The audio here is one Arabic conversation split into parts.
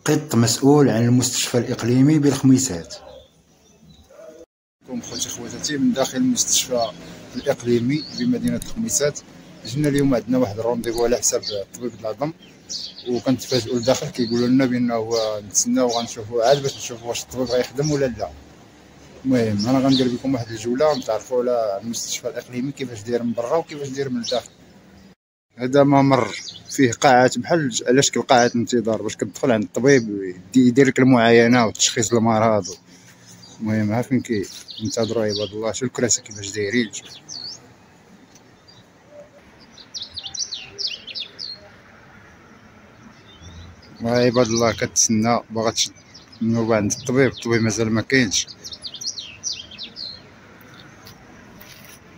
قط مسؤول عن المستشفى الإقليمي بالخميسات. خوتي خواتاتي من داخل المستشفى الإقليمي بمدينة الخميسات. جينا اليوم عندنا واحد الرونديفو على حساب الطبيب العظم، وكنتفاجئوا لداخل كيقولوا لنا بانه نتسناو غنشوفوا عاد باش نشوفوا واش الطبيب غيخدم ولا لا. المهم انا غندير بكم واحد الجوله نتعرفوا على المستشفى الاقليمي كيفاش داير من برا وكيفاش داير من الداخل. هذا ممر فيه قاعات بحال على شكل قاعه انتظار باش كتدخل عند الطبيب يدير لك المعاينه وتشخيص المرض. المهم ها فين كينتظروا عباد الله. شوف الكراسي كيفاش دايرين. عباد الله كتسنى باغا تشد النوبه عند الطبيب مازال ما كاينش.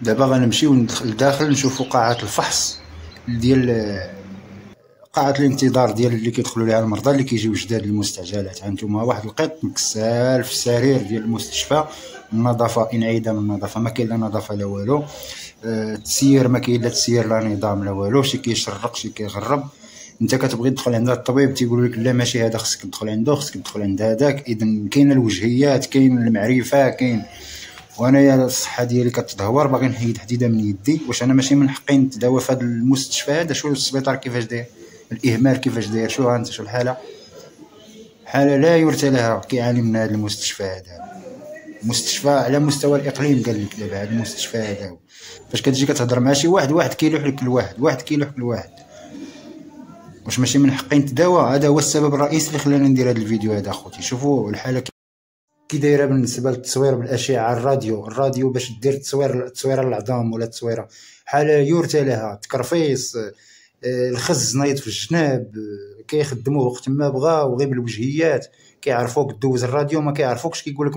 دابا غنمشيو ندخل لداخل نشوفوا قاعة الفحص ديال قاعة الانتظار ديال اللي كيدخلوا ليها المرضى اللي كيجيو جداد للمستعجلات. هانتوما واحد القط مكسال في السرير ديال المستشفى. النظافة انعدام النظافة، ما كاين لا نظافة لا والو. التسيير ما كاين لا تسيير لا نظام لا والو. شي كيشرق شي كيغرب. انت كتبغي تدخل عند الطبيب تيقول لك لا ماشي هذا خصك تدخل عنده، خصك تدخل عند هذاك. اذا كاين الوجهيات، كاين المعرفة، كاين. وانايا الصحه ديالي كتدهور باغي نحيد حديده من يدي. واش انا ماشي من حقي نتداوى في هذا المستشفى هذا؟ شوف السبيطار كيفاش داير، الاهمال كيفاش داير. شوف انت شوف الحاله، حاله لا يرثى لها. كيعاني من هذا المستشفى هذا. مستشفى على مستوى الاقليم قال لك دابا هذا المستشفى هذا. فاش كتجي كتهضر مع شي واحد كيلوح لك الواحد، واحد كيلوح لك الواحد. واش ماشي من حقي نتداوى؟ هذا هو السبب الرئيسي اللي خلاني ندير هذا الفيديو هذا. اخوتي شوفوا الحاله كي دايره بالنسبه للتصوير بالاشعه. الراديو باش دير تصويره العظام ولا تصويره حاله يرثى لها. تكرفيص، الخز نايض في الجناب، كيخدموه وقت ما بغاو غير بالوجهيات. كيعرفوك دوز الراديو، ما كيعرفوكش كيقول لك